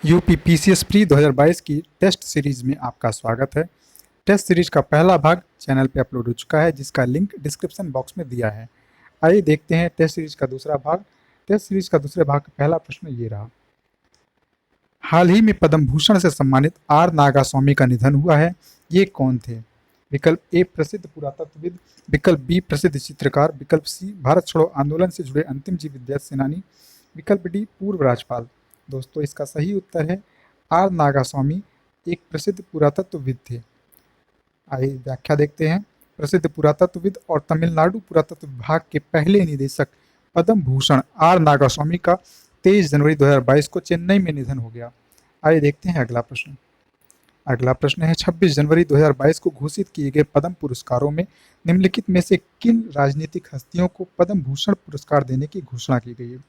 UP PCS pre 2022 की test series में आपका स्वागत है। टेस्ट सीरीज का पहला भाग चैनल पे अपलोड हो चुका है, जिसका लिंक डिस्क्रिप्शन बॉक्स में दिया है। आइए देखते हैं टेस्ट सीरीज का दूसरा भाग। टेस्ट सीरीज का दूसरे भाग का पहला प्रश्न ये रहा। हाल ही में पद्म भूषण से सम्मानित आर नागास्वामी का निधन हुआ है। ये कौन थे? विकल्प ए प्रसिद्ध पुरातत्वविद, विकल्प बी प्रसिद्ध चित्रकार, विकल्प सी भारत छोड़ो आंदोलन से जुड़े अंतिम जीवित विद्यार्थी सेनानी, विकल्प डी पूर्व राज्यपाल। दोस्तों इसका सही उत्तर है आर नागास्वामी एक प्रसिद्ध पुरातत्वविद थे। आइए व्याख्या देखते हैं। प्रसिद्ध पुरातत्वविद और तमिलनाडु पुरातत्व विभाग के पहले निदेशक पद्म भूषण आर नागास्वामी का 23 जनवरी 2022 को चेन्नई में निधन हो गया। आइए देखते हैं अगला प्रश्न। अगला प्रश्न है 26 जनवरी 2022 को घोषित किए गए पद्म पुरस्कारों में निम्नलिखित में से किन राजनीतिक हस्तियों को पद्म भूषण पुरस्कार देने की घोषणा की गई है?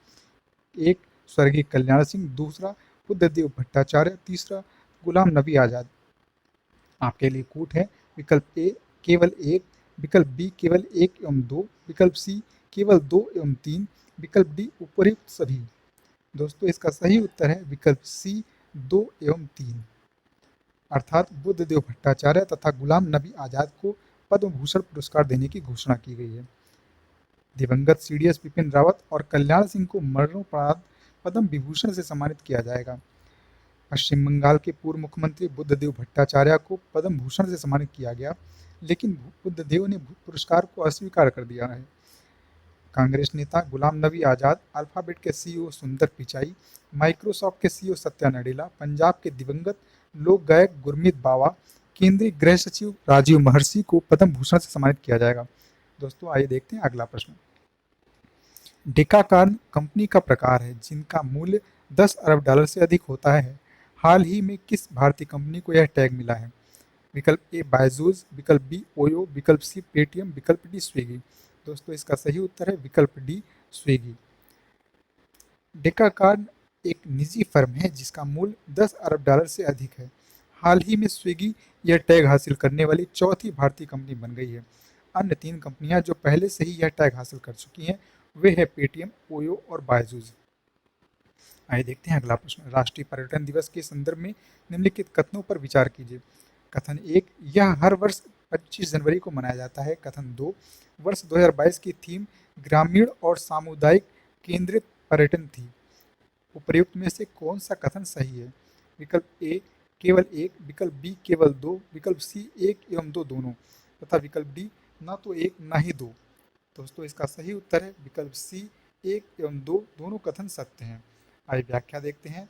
एक स्वर्गीय कल्याण सिंह, दूसरा बुद्धदेव भट्टाचार्य, तीसरा गुलाम नबी आजाद। आपके लिए कूट है। विकल्प ए केवल एक, विकल्प बी केवल एक एवं दो, विकल्प सी केवल दो एवं तीन, विकल्प डी उपयुक्त सभी। दोस्तों इसका सही उत्तर है विकल्प सी 2 एवं 3, अर्थात बुद्धदेव भट्टाचार्य तथा गुलाम नबी आजाद को पद्म भूषण पुरस्कार देने की घोषणा की गई है। दिवंगत सीडीएस बिपिन रावत और कल्याण सिंह को मरणोपरांत पद्म विभूषण से सम्मानित किया जाएगा। पश्चिम बंगाल के पूर्व मुख्यमंत्री बुद्धदेव भट्टाचार्य को पद्म भूषण से सम्मानित किया गया, लेकिन बुद्धदेव ने पुरस्कार को अस्वीकार कर दिया है। कांग्रेस नेता गुलाम नबी आजाद, अल्फाबेट के सीईओ सुंदर पिचाई, माइक्रोसॉफ्ट के सीईओ सत्या नडेला, पंजाब के दिवंगत लोक गायक गुरमीत बावा, केंद्रीय गृह सचिव राजीव महर्षि को पद्म भूषण से सम्मानित किया जाएगा। दोस्तों आइए देखते हैं अगला प्रश्न। डेकाकार्न कंपनी का प्रकार है जिनका मूल्य 10 अरब डॉलर से अधिक होता है। हाल ही में किस भारतीय कंपनी को यह टैग मिला है? विकल्प ए बायजूस, विकल्प बी ओयो, विकल्प सी पेटीएम, विकल्प डी स्विगी। दोस्तों इसका सही उत्तर है विकल्प डी स्विगी। डेकाकार्न एक निजी फर्म है जिसका मूल्य 10 अरब डॉलर से अधिक है। हाल ही में स्विगी यह टैग हासिल करने वाली चौथी भारतीय कंपनी बन गई है। अन्य 3 कंपनियां जो पहले से ही यह टैग हासिल कर चुकी हैं वे है पेटीएम, ओयो और बायजूस। आइए देखते हैं अगला प्रश्न। राष्ट्रीय पर्यटन दिवस के संदर्भ में निम्नलिखित कथनों पर विचार कीजिए। कथन 1, यह हर वर्ष 25 जनवरी को मनाया जाता है। कथन 2, वर्ष 2022 की थीम ग्रामीण और सामुदायिक केंद्रित पर्यटन थी। उपर्युक्त में से कौन सा कथन सही है? विकल्प ए केवल एक, विकल्प बी केवल दो, विकल्प सी 1 एवं 2 दोनों, तथा विकल्प डी ना तो एक ना ही दो। दोस्तों इसका सही उत्तर है विकल्प सी 1 एवं 2 दोनों कथन सत्य हैं। आइए व्याख्या देखते हैं।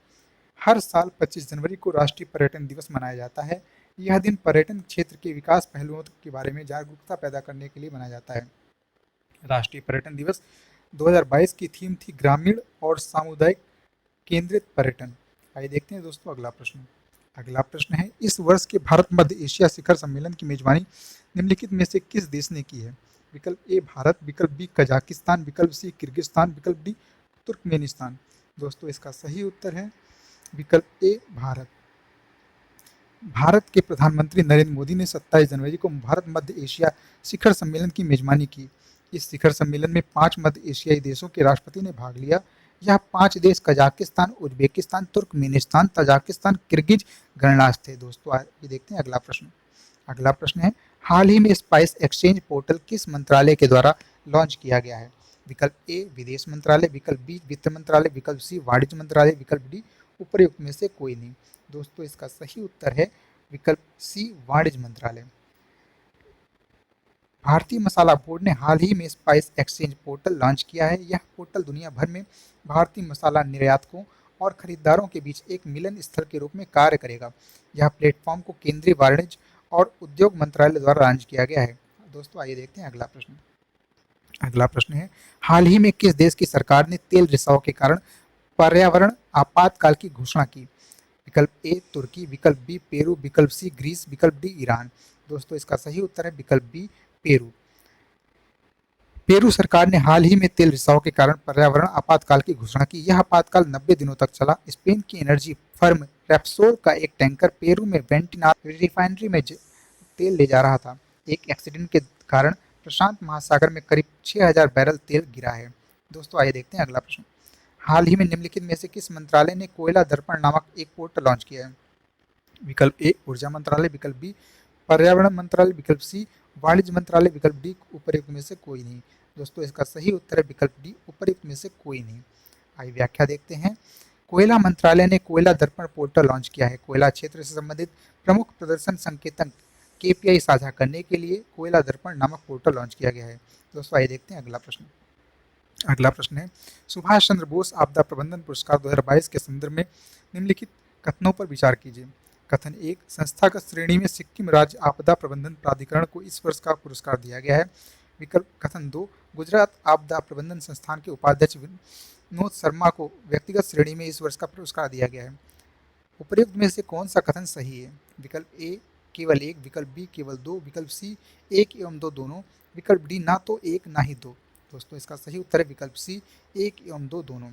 हर साल 25 जनवरी को राष्ट्रीय पर्यटन दिवस मनाया जाता है। यह दिन पर्यटन क्षेत्र के विकास पहलुओं के बारे में जागरूकता पैदा करने के लिए मनाया जाता है। राष्ट्रीय पर्यटन दिवस 2022 की थीम थी ग्रामीण और सामुदायिक केंद्रित पर्यटन। आइए देखते हैं दोस्तों अगला प्रश्न। अगला प्रश्न है इस वर्ष के भारत मध्य एशिया शिखर सम्मेलन की मेजबानी निम्नलिखित में से किस देश ने की है? विकल्प ए भारत, विकल्प बी कजाकिस्तान, विकल्प सी किर्गिस्तान, विकल्प डी तुर्कमेनिस्तान। दोस्तों इसका सही उत्तर है विकल्प ए भारत। भारत के प्रधानमंत्री नरेंद्र मोदी ने 27 जनवरी को भारत मध्य एशिया शिखर सम्मेलन की मेजबानी की। इस शिखर सम्मेलन में 5 मध्य एशियाई देशों के राष्ट्रपति ने भाग लिया। यह 5 देश Kazakhstan, Uzbekistan, Turkmenistan, Tajikistan, Kyrgyz गणराज्य थे। दोस्तों आइए देखते हैं अगला प्रश्न। अगला प्रश्न है हाल ही में स्पाइस एक्सचेंज पोर्टल किस मंत्रालय के द्वारा लॉन्च किया गया है? विकल्प ए विदेश मंत्रालय, विकल्प बी वित्त मंत्रालय, विकल्प सी वाणिज्य मंत्रालय, विकल्प डी उपर्युक्त में से कोई नहीं। दोस्तों इसका सही उत्तर है विकल्प सी वाणिज्य मंत्रालय। भारतीय मसाला बोर्ड ने हाल ही में स्पाइस एक्सचेंज पोर्टल लॉन्च किया है। यह पोर्टल दुनिया भर में भारतीय मसाला निर्यातकों और खरीदारों के बीच एक मिलन स्थल के रूप में कार्य करेगा। यह प्लेटफॉर्म को केंद्रीय वाणिज्य और उद्योग मंत्रालय द्वारा लॉन्च किया गया है। दोस्तों आइए देखते हैं अगला प्रश्न। अगला प्रश्न है हाल ही में किस देश की सरकार ने तेल रिसाव के कारण पर्यावरण आपातकाल की घोषणा की? विकल्प ए तुर्की, विकल्प बी पेरू, विकल्प सी ग्रीस, विकल्प डी ईरान। दोस्तों इसका सही उत्तर है विकल्प बी पेरू। पेरू सरकार ने हाल ही में तेल रिसाव के कारण पर्यावरण आपातकाल की घोषणा की। यह आपातकाल 90 दिनों तक चला। स्पेन की एनर्जी फर्म रेप्सोल का एक टैंकर पेरू में वेंटिनार रिफाइनरी में तेल ले जा रहा था। एक एक्सीडेंट के कारण प्रशांत महासागर में करीब 6000 बैरल तेल गिरा है। दोस्तों आइए देखते हैं अगला प्रश्न। हाल ही में निम्नलिखित में से किस मंत्रालय ने कोयला दर्पण नामक एक पोर्टल लॉन्च किया है? विकल्प ए ऊर्जा मंत्रालय, विकल्प बी पर्यावरण मंत्रालय, विकल्प सी वाणिज्य मंत्रालय, विकल्प डी उपरयुक्त में से कोई नहीं। दोस्तों इसका सही उत्तर है विकल्प डी उपरयुक्त में से कोई नहीं। आइए व्याख्या देखते हैं। कोयला मंत्रालय ने कोयला दर्पण पोर्टल लॉन्च किया है। कोयला क्षेत्र से संबंधित प्रमुख प्रदर्शन संकेतक केपीआई साझा करने के लिए कोयला दर्पण नामक पोर्टल लॉन्च किया गया है। दोस्तों आइए देखते हैं अगला प्रश्न। अगला प्रश्न है, सुभाष चंद्र बोस आपदा प्रबंधन पुरस्कार 2022 के संदर्भ में निम्नलिखित कथनों पर विचार कीजिए। कथन एक, संस्थागत श्रेणी में सिक्किम राज्य आपदा प्रबंधन प्राधिकरण को इस वर्ष का पुरस्कार दिया गया है। विकल्प कथन दो, गुजरात आपदा प्रबंधन संस्थान के उपाध्यक्ष विनोद शर्मा को व्यक्तिगत श्रेणी में इस वर्ष का पुरस्कार दिया गया है। उपयुक्त में से कौन सा कथन सही है? विकल्प ए केवल एक, विकल्प बी केवल दो, विकल्प सी एक एवं दो दोनों, विकल्प डी ना तो एक ना ही दो। दोस्तों इसका सही उत्तर है विकल्प सी एक एवं दो दोनों।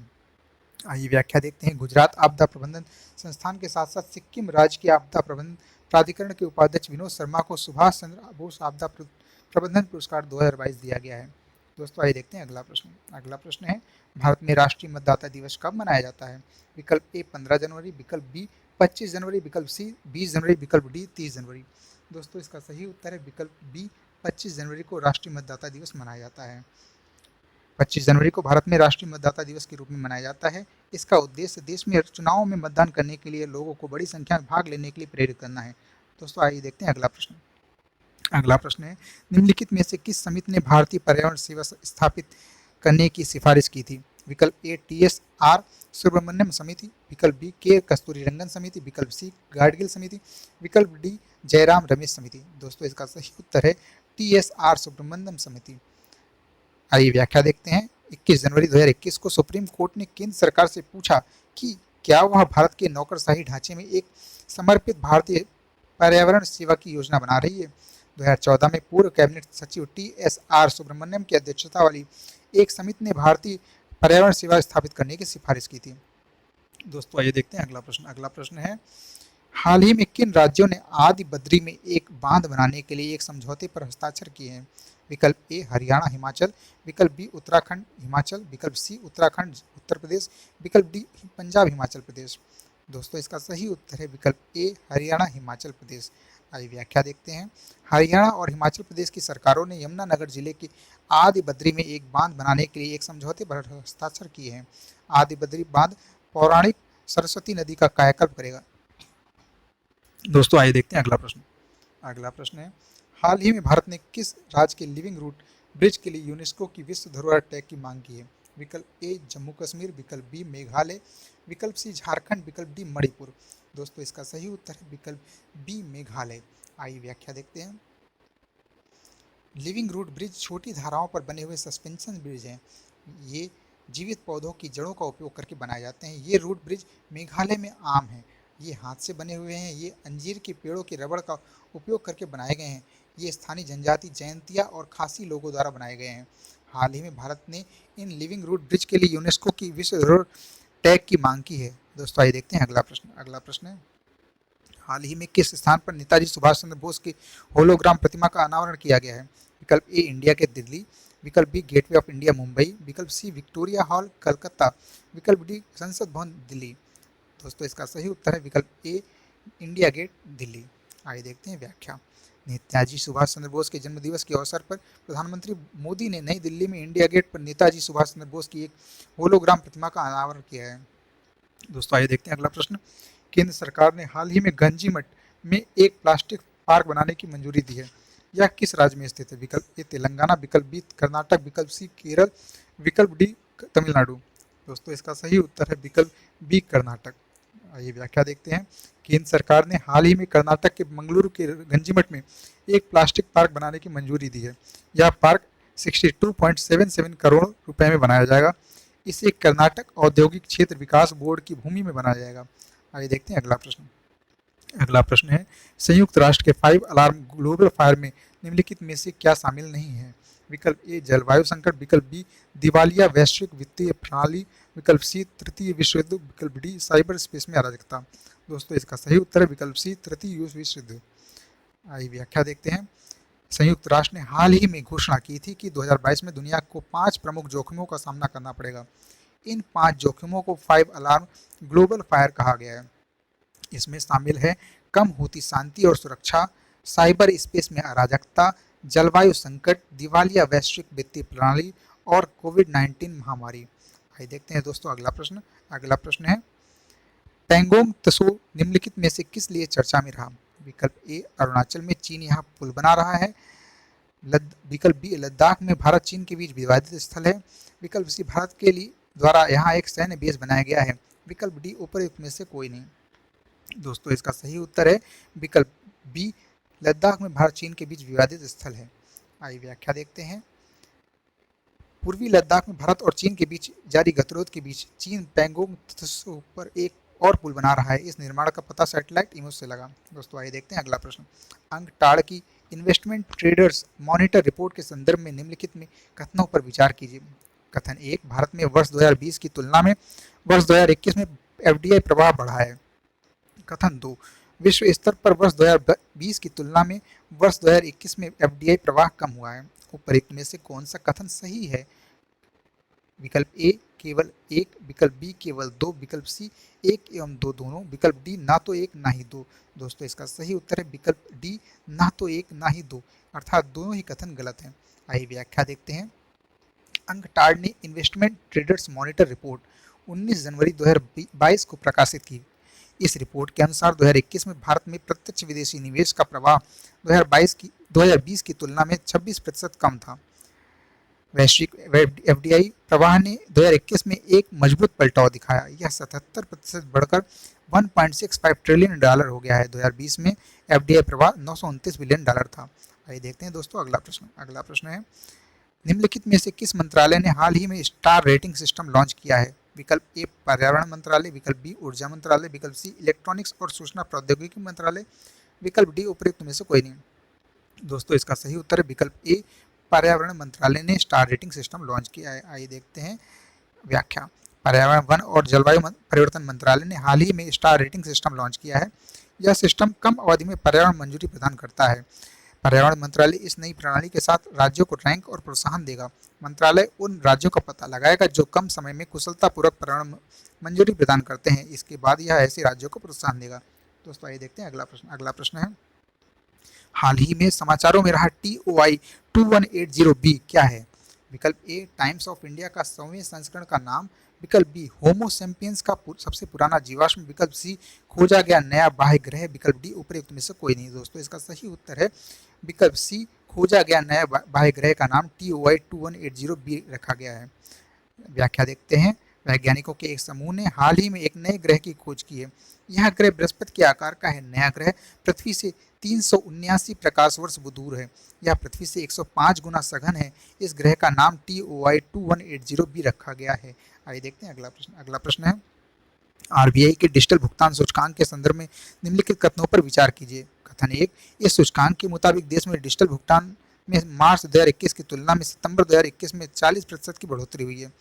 आइए व्याख्या देखते हैं। गुजरात आपदा प्रबंधन संस्थान के साथ साथ सिक्किम राज्य के आपदा प्रबंधन प्राधिकरण के उपाध्यक्ष विनोद शर्मा को सुभाष चंद्र बोस आपदा प्रबंधन पुरस्कार 2022 दिया गया है। दोस्तों आइए देखते हैं अगला प्रश्न। अगला प्रश्न है, भारत में राष्ट्रीय मतदाता दिवस कब मनाया जाता है? विकल्प ए 15 जनवरी, विकल्प बी 25 जनवरी, विकल्प सी 20 जनवरी, विकल्प डी 30 जनवरी। दोस्तों इसका सही उत्तर है विकल्प बी 25 जनवरी को राष्ट्रीय मतदाता दिवस मनाया जाता है। 25 जनवरी को भारत में राष्ट्रीय मतदाता दिवस के रूप में मनाया जाता है। इसका उद्देश्य देश में चुनावों में मतदान करने के लिए लोगों को बड़ी संख्या में भाग लेने के लिए प्रेरित करना है। दोस्तों आइए देखते हैं अगला प्रश्न। अगला प्रश्न है, निम्नलिखित में से किस समिति ने भारतीय पर्यावरण सेवा स्थापित करने की सिफारिश की थी? विकल्प ए TSR सुब्रमण्यम समिति, विकल्प बी के कस्तूरीरंगन समिति, विकल्प सी गाडगिल समिति, विकल्प डी जयराम रमेश समिति। दोस्तों इसका सही उत्तर है TSR सुब्रमण्यम समिति। आइए व्याख्या देखते हैं। 21 जनवरी 2021 को सुप्रीम कोर्ट ने केंद्र सरकार से पूछा कि क्या वह भारत के नौकरशाही ढांचे में एक समर्पित भारतीय पर्यावरण सेवा की योजना बना रही है। 2014 में पूर्व कैबिनेट सचिव TSR सुब्रमण्यम की अध्यक्षता वाली एक समिति ने भारतीय पर्यावरण सेवा स्थापित करने की सिफारिश की थी। दोस्तों आइए देखते हैं अगला प्रश्न। अगला प्रश्न है, हाल ही में किन राज्यों ने आदि बद्री में एक बांध बनाने के लिए एक समझौते पर हस्ताक्षर किए हैं? विकल्प ए हरियाणा हिमाचल, विकल्प बी उत्तराखंड हिमाचल, विकल्प सी उत्तराखंड उत्तर प्रदेश, विकल्प डी पंजाब हिमाचल प्रदेश। दोस्तों इसका सही उत्तर है विकल्प ए हरियाणा हिमाचल प्रदेश। आइए व्याख्या देखते हैं। हरियाणा और हिमाचल प्रदेश की सरकारों ने यमुनानगर जिले के आदि बद्री में एक बांध बनाने के लिए एक समझौते पर हस्ताक्षर किए हैं। आदि बद्री बांध पौराणिक सरस्वती नदी का कायाकल्प करेगा। दोस्तों आइए देखते हैं अगला प्रश्न। अगला प्रश्न है, हाल ही में भारत ने किस राज्य के लिविंग रूट ब्रिज के लिए यूनेस्को की विश्व धरोहर टैग की मांग की है? विकल्प ए जम्मू कश्मीर, विकल्प बी मेघालय, विकल्प सी झारखंड, विकल्प डी मणिपुर। दोस्तों इसका सही उत्तर है विकल्प बी मेघालय। आइए व्याख्या देखते हैं। लिविंग रूट ब्रिज छोटी धाराओं पर बने हुए सस्पेंशन ब्रिज हैं। ये जीवित पौधों की जड़ों का उपयोग करके बनाए जाते हैं। ये रूट ब्रिज मेघालय में आम हैं। ये हाथ से बने हुए हैं। ये अंजीर के पेड़ों के रबड़ का उपयोग करके बनाए गए हैं। ये स्थानीय जनजाति जयंतिया और खासी लोगों द्वारा बनाए गए हैं। हाल ही में भारत ने इन लिविंग रूट ब्रिज के लिए यूनेस्को की विश्व धरोहर टैग की मांग की है। दोस्तों आइए देखते हैं अगला प्रश्न। अगला प्रश्न है, हाल ही में किस स्थान पर नेताजी सुभाष चंद्र बोस की होलोग्राम प्रतिमा का अनावरण किया गया है? विकल्प ए इंडिया के दिल्ली, विकल्प B gateway of India Mumbai, विकल्प सी विक्टोरिया हॉल कलकत्ता, विकल्प डी संसद भवन दिल्ली। दोस्तों इसका सही उत्तर है विकल्प ए इंडिया गेट दिल्ली। आइए देखते हैं व्याख्या। नेताजी सुभाष चंद्र बोस के जन्म दिवस के अवसर पर प्रधानमंत्री मोदी ने नई दिल्ली में इंडिया गेट पर नेताजी सुभाष चंद्र बोस की एक होलोग्राम प्रतिमा का अनावरण किया है। दोस्तों आइए देखते हैं अगला प्रश्न। केंद्र सरकार ने हाल ही में गंजीमठ में एक प्लास्टिक पार्क बनाने की मंजूरी दी है। यह किस राज्य में स्थित है? विकल्प ए तेलंगाना, विकल्प बी कर्नाटक, विकल्प सी केरल, विकल्प डी तमिलनाडु। दोस्तों इसका सही उत्तर है विकल्प बी कर्नाटक। आइए व्याख्या देखते हैं। केंद्र सरकार ने हाल ही में कर्नाटक के मंगलुरु के गंजीमठ में एक प्लास्टिक पार्क बनाने की मंजूरी दी है। यह पार्क 62.77 करोड़ रुपए में बनाया जाएगा। इसे कर्नाटक औद्योगिक क्षेत्र विकास बोर्ड की भूमि में बनाया जाएगा। आइए देखते हैं अगला प्रश्न। अगला प्रश्न है, संयुक्त राष्ट्र के 5 अलार्म ग्लोबल फायर में निम्नलिखित में से क्या शामिल नहीं है? विकल्प ए जलवायु संकट, विकल्प बी दिवालिया वैश्विक वित्तीय प्रणाली, विकल्प सी तृतीय विश्व युद्ध, विकल्प डी साइबर स्पेस में अराजकता। दोस्तों इसका सही उत्तर है विकल्प सी तृतीय विश्व युद्ध। आइए व्याख्या देखते हैं। संयुक्त राष्ट्र ने हाल ही में घोषणा की थी कि 2022 में दुनिया को 5 प्रमुख जोखिमों का सामना करना पड़ेगा। इन 5 जोखिमों को 5 अलार्म ग्लोबल फायर कहा गया है। इसमें शामिल है कम होती शांति और सुरक्षा, साइबर स्पेस में अराजकता, जलवायु संकट, दिवालिया वैश्विक वित्तीय प्रणाली और कोविड-19 महामारी। आइए देखते हैं दोस्तों अगला प्रश्न। अगला प्रश्न है, पेंगोंग त्सो निम्नलिखित में से किस लिए चर्चा में रहा? विकल्प ए, अरुणाचल में चीन यहाँ पुल बना रहा है। विकल्प बी, लद्दाख में भारत चीन के बीच विवादित स्थल है। विकल्प सी, भारत के लिए द्वारा यहाँ एक सैन्य बेस बनाया गया है। विकल्प डी, उपयुक्त में से कोई नहीं। दोस्तों इसका सही उत्तर है विकल्प बी, लद्दाख में भारत चीन के बीच विवादित स्थल है। आइए व्याख्या देखते हैं। पूर्वी लद्दाख में भारत और चीन के बीच जारी गतिरोध के बीच चीन पेंगोंग त्सो पर एक और पुल बना रहा है। इस निर्माण का पता सैटेलाइट इमेज से लगा। दोस्तों आइए देखते हैं अगला प्रश्न। अंकटाड़ की इन्वेस्टमेंट ट्रेडर्स मॉनिटर रिपोर्ट के संदर्भ में निम्नलिखित में कथनों पर विचार कीजिए। कथन 1, भारत में वर्ष 2020 की तुलना में वर्ष 2021 में एफडीआई प्रवाह बढ़ा है। कथन 2, विश्व स्तर पर वर्ष 2020 की तुलना में वर्ष 2021 में एफडीआई प्रवाह कम हुआ है। उपरोक्त में से कौन सा कथन सही है? विकल्प ए, केवल एक। विकल्प बी, केवल दो। विकल्प सी, एक एवं दो दोनों। विकल्प डी, ना तो एक ना ही दो। दोस्तों इसका सही उत्तर है विकल्प डी, ना तो एक ना ही दो, अर्थात दोनों ही कथन गलत हैं। आइए व्याख्या देखते हैं। अंकटाड ने इन्वेस्टमेंट ट्रेडर्स मॉनिटर रिपोर्ट 19 जनवरी 2022 को प्रकाशित की। इस रिपोर्ट के अनुसार 2021 में भारत में प्रत्यक्ष विदेशी निवेश का प्रवाह 2020 की तुलना में 26% कम था। वैश्विक एफडीआई प्रवाह ने 2021 में एक मजबूत पलटाव दिखाया। यह 77% बढ़कर $1.65 ट्रिलियन हो गया है। 2020 में एफडीआई प्रवाह $929 बिलियन था। आइए देखते हैं दोस्तों अगला प्रश्न। अगला प्रश्न है, निम्नलिखित में से किस मंत्रालय ने हाल ही में स्टार रेटिंग सिस्टम लॉन्च किया है? विकल्प ए, पर्यावरण मंत्रालय। विकल्प बी, ऊर्जा मंत्रालय। विकल्प सी, इलेक्ट्रॉनिक्स और सूचना प्रौद्योगिकी मंत्रालय। विकल्प डी, उपयुक्त में से कोई नहीं। दोस्तों इसका सही उत्तर है विकल्प ए, पर्यावरण मंत्रालय ने स्टार रेटिंग सिस्टम लॉन्च किया है। आइए देखते हैं व्याख्या। पर्यावरण, वन और जलवायु परिवर्तन मंत्रालय ने हाल ही में स्टार रेटिंग सिस्टम लॉन्च किया है। यह सिस्टम कम अवधि में पर्यावरण मंजूरी प्रदान करता है। पर्यावरण मंत्रालय इस नई प्रणाली के साथ राज्यों को रैंक और प्रोत्साहन देगा। मंत्रालय उन राज्यों का पता लगाएगा जो कम समय में कुशलतापूर्वक पर्यावरण मंजूरी प्रदान करते हैं। इसके बाद यह ऐसे राज्यों को प्रोत्साहन देगा। दोस्तों आइए देखते हैं अगला प्रश्न। अगला प्रश्न है, हाल ही में समाचारों में रहा TOI 2180B क्या है? विकल्प ए, टाइम्स ऑफ इंडिया का 100वें संस्करण का नाम। विकल्प बी, होमो सैपियंस का सबसे पुराना जीवाश्म। विकल्प सी, खोजा गया नया बाह्य ग्रह। विकल्प डी, उपयुक्त में से कोई नहीं। दोस्तों इसका सही उत्तर है विकल्प सी, खोजा गया नया बाह्य ग्रह का नाम TOI 2180B रखा गया है। व्याख्या देखते हैं। वैज्ञानिकों के एक समूह ने हाल ही में एक नए ग्रह की खोज की है। यह ग्रह बृहस्पति के आकार का है। नया ग्रह पृथ्वी से 379 प्रकाश वर्ष दूर है। यह पृथ्वी से 105 गुना सघन है। इस ग्रह का नाम TOI 2180B रखा गया है। आइए देखते हैं अगला प्रश्न। अगला प्रश्न है, आरबीआई के डिजिटल भुगतान सूचकांक के संदर्भ में निम्नलिखित कथनों पर विचार कीजिए। कथन 1, इस सूचकांक के मुताबिक देश में डिजिटल भुगतान में मार्च 2021 की तुलना में सितंबर 2021 में 40% की बढ़ोतरी हुई है।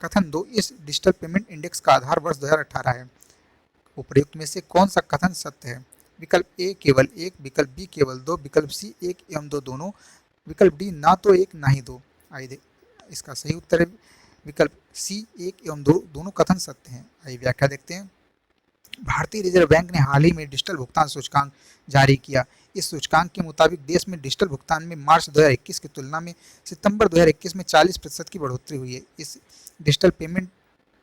कथन 2, इस डिजिटल पेमेंट इंडेक्स का आधार वर्ष 2018 है। उपयुक्त में से कौन सा कथन सत्य है? विकल्प ए, केवल एक। विकल्प बी, केवल दो। विकल्प सी, एक एवं दो दोनों। विकल्प डी, ना तो एक ना ही दो। आइए इसका सही उत्तर है विकल्प सी, एक एवं दो दोनों कथन सत्य हैं। आइए व्याख्या देखते हैं। भारतीय रिजर्व बैंक ने हाल ही में डिजिटल भुगतान सूचकांक जारी किया। इस सूचकांक के मुताबिक देश में डिजिटल भुगतान में मार्च 2021 की तुलना में सितंबर 2021 में 40% की बढ़ोतरी हुई है। इस डिजिटल पेमेंट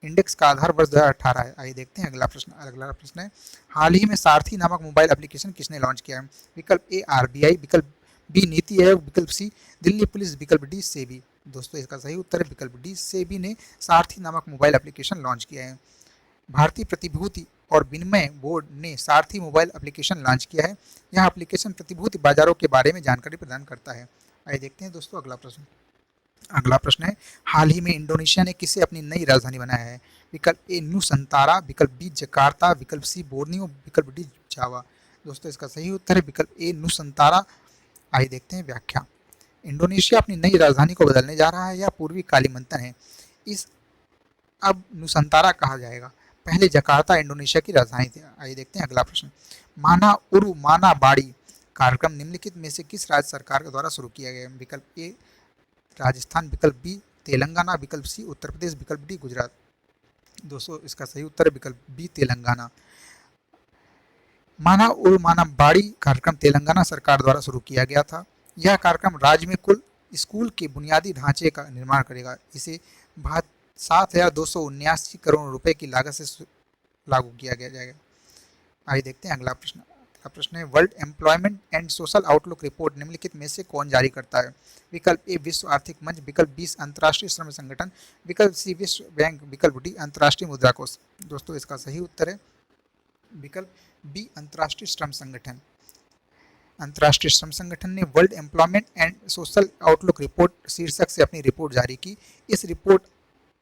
इंडेक्स का आधार वर्ष 2018 है। आइए देखते हैं अगला प्रश्न। अगला प्रश्न है, हाल ही में सारथी नामक मोबाइल एप्लीकेशन किसने लॉन्च किया है? विकल्प ए, आरबीआई। विकल्प बी, नीति आयोग। विकल्प सी, दिल्ली पुलिस। विकल्प डी, सेबी। दोस्तों इसका सही उत्तर है विकल्प डी, सेबी ने सारथी नामक मोबाइल एप्लीकेशन लॉन्च किया है। भारतीय प्रतिभूति और विनिमय बोर्ड ने सारथी मोबाइल एप्लीकेशन लॉन्च किया है। यह एप्लीकेशन प्रतिभूति बाजारों के बारे में जानकारी प्रदान करता है। आइए देखते हैं दोस्तों अगला प्रश्न। अगला प्रश्न है, हाल ही में इंडोनेशिया ने किसे अपनी नई राजधानी बनाया है? विकल्प ए, नुसंतारा। विकल्प बी, जकार्ता। विकल्प सी, बोर्नियो। विकल्प डी, जावा। दोस्तों इसका सही उत्तर है विकल्प ए, नुसंतारा। आइए देखते हैं व्याख्या। इंडोनेशिया अपनी नई राजधानी को बदलने जा रहा है। यह पूर्वी कालीमंतन है। इस अब नुसंतारा कहा जाएगा। पहले जकार्ता इंडोनेशिया की राजधानी थी। आइए देखते हैं अगला प्रश्न। माना उरु माना बाड़ी कार्यक्रम निम्नलिखित में से किस राज्य सरकार के द्वारा शुरू किया गया है? विकल्प ए, राजस्थान। विकल्प बी, तेलंगाना। विकल्प सी, उत्तर प्रदेश। विकल्प डी, गुजरात। दोस्तों इसका सही उत्तर है विकल्प बी तेलंगाना। माना उल माना बाड़ी कार्यक्रम तेलंगाना सरकार द्वारा शुरू किया गया था। यह कार्यक्रम राज्य में कुल स्कूल के बुनियादी ढांचे का निर्माण करेगा। इसे 7,279 करोड़ रुपए की लागत से लागू किया गया जाएगा। आइए देखते हैं अगला प्रश्न। अगला प्रश्न है world employment and social outlook report निम्नलिखित में से कौन जारी करता है? विकल्प ए विश्व आर्थिक मंच, विकल्प बी अंतर्राष्ट्रीय श्रम संगठन, विकल्प सी विश्व बैंक, विकल्प डी अंतर्राष्ट्रीय मुद्रा कोष। दोस्तों इसका सही उत्तर है विकल्प बी अंतर्राष्ट्रीय श्रम संगठन। अंतर्राष्ट्रीय श्रम संगठन ने world employment and social outlook report शीर्षक से अपनी रिपोर्ट जारी की। इस रिपोर्ट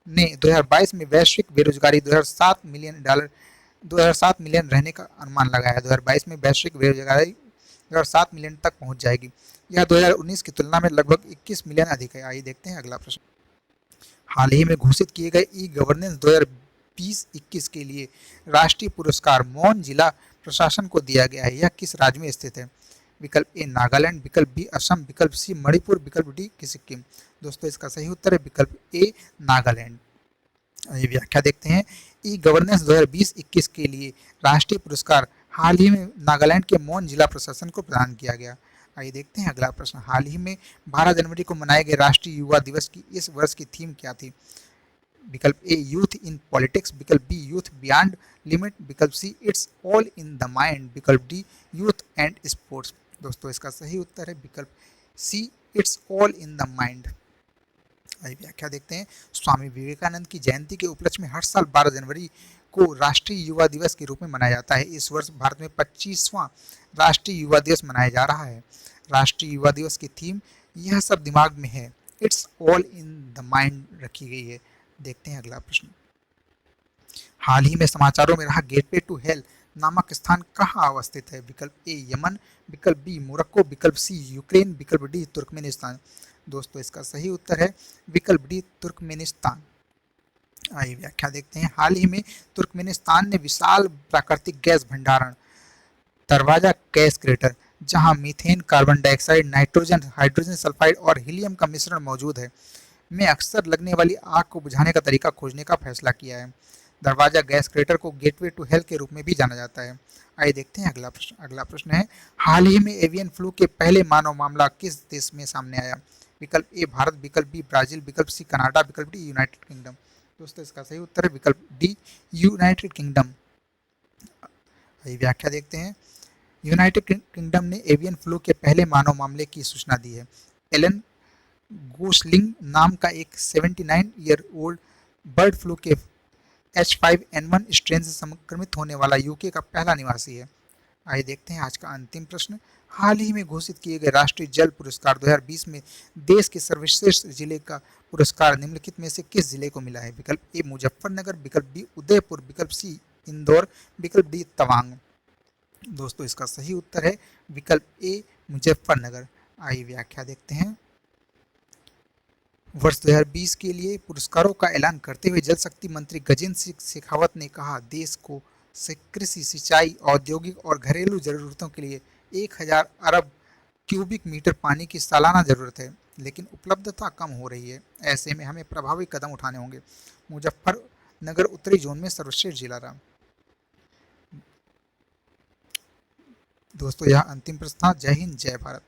ने 2022 में वैश्विक बेरोजगारी 2007 मिलियन रहने का अनुमान लगाया। 2022 में वैश्विक बेरोजगारी 2007 मिलियन तक पहुंच जाएगी। यह 2019 की तुलना में लगभग 21 मिलियन अधिक है। आइए देखते हैं अगला प्रश्न। हाल ही में घोषित किए गए ई गवर्नेंस 2020-21 के लिए राष्ट्रीय पुरस्कार मौन जिला प्रशासन को दिया गया है। यह किस राज्य में स्थित है? विकल्प ए नागालैंड, विकल्प बी असम, विकल्प सी मणिपुर, विकल्प डी सिक्किम। दोस्तों इसका सही उत्तर है विकल्प ए नागालैंड। ये व्याख्या देखते हैं। ई गवर्नेंस 2020-21 के लिए राष्ट्रीय पुरस्कार हाल ही में नागालैंड के मौन जिला प्रशासन को प्रदान किया गया। आइए देखते हैं अगला प्रश्न। हाल ही में 12 जनवरी को मनाए गए राष्ट्रीय युवा दिवस की इस वर्ष की थीम क्या थी? विकल्प ए यूथ इन पॉलिटिक्स, विकल्प बी यूथ बियॉन्ड लिमिट, विकल्प see it's all in the mind, विकल्प डी यूथ एंड स्पोर्ट्स। दोस्तों इसका सही उत्तर है विकल्प see it's all in the mind. आइए व्याख्या देखते हैं। स्वामी विवेकानंद की जयंती के उपलक्ष्य में हर साल 12 जनवरी को राष्ट्रीय युवा दिवस के रूप में मनाया जाता है। इस वर्ष भारत में 25वां राष्ट्रीय युवा दिवस मनाया जा रहा है। राष्ट्रीय युवा दिवस की थीम यह सब दिमाग में है, it's all in the mind रखी गई है। देखते हैं अगला प्रश्न। हाल ही में समाचारों में रहा गेटवे टू हेल नामक स्थान कहाँ अवस्थित है? विकल्प ए यमन, विकल्प बी मोरक्को, विकल्प सी यूक्रेन, विकल्प डी तुर्कमेनिस्तान। दोस्तों इसका सही उत्तर है विकल्प डी तुर्कमेनिस्तान। आइए व्याख्या देखते हैं। हाल ही में तुर्कमेनिस्तान ने विशाल प्राकृतिक गैस भंडारण दरवाजा गैस क्रेटर, जहां methane, carbon dioxide, nitrogen, hydrogen sulphide और हीलियम का मिश्रण मौजूद है, में अक्सर लगने वाली आग को बुझाने का तरीका खोजने का फैसला किया है। दरवाजा गैस क्रेटर को गेटवे टू हेल के रूप में भी जाना जाता है। आइए देखते हैं अगला प्रश्न। अगला प्रश्न है हाल ही में एवियन फ्लू के पहले मानव मामला किस देश में सामने आया? विकल्प ए भारत, विकल्प बी ब्राजील, विकल्प सी कनाडा, विकल्प डी यूनाइटेड किंगडम। दोस्तों इसका सही उत्तर है विकल्प डी यूनाइटेड किंगडम। व्याख्या देखते हैं। यूनाइटेड किंगडम ने एवियन फ्लू के पहले मानव मामले की सूचना दी है। एलन गोसलिंग नाम का एक 79 ईयर ओल्ड बर्ड फ्लू के H5N1 स्ट्रेन से संक्रमित होने वाला यूके का पहला निवासी है। आइए देखते हैं आज का अंतिम प्रश्न। हाल ही में घोषित किए गए राष्ट्रीय जल पुरस्कार 2020 में देश के सर्वश्रेष्ठ जिले का पुरस्कार निम्नलिखित में से किस जिले को मिला है? विकल्प ए मुजफ्फरनगर, विकल्प बी उदयपुर, विकल्प सी इंदौर, विकल्प डी तवांग। दोस्तों इसका सही उत्तर है विकल्प ए मुजफ्फरनगर। आइए व्याख्या देखते हैं। वर्ष 2020 के लिए पुरस्कारों का ऐलान करते हुए जल शक्ति मंत्री गजेंद्र सिंह शेखावत ने कहा, देश को कृषि, सिंचाई, औद्योगिक और घरेलू जरूरतों के लिए 1000 अरब क्यूबिक मीटर पानी की सालाना जरूरत है, लेकिन उपलब्धता कम हो रही है। ऐसे में हमें प्रभावी कदम उठाने होंगे। मुजफ्फरनगर उत्तरी जोन में सर्वश्रेष्ठ जिला रहा। दोस्तों यह अंतिम प्रश्न था। जय हिंद, जय भारत।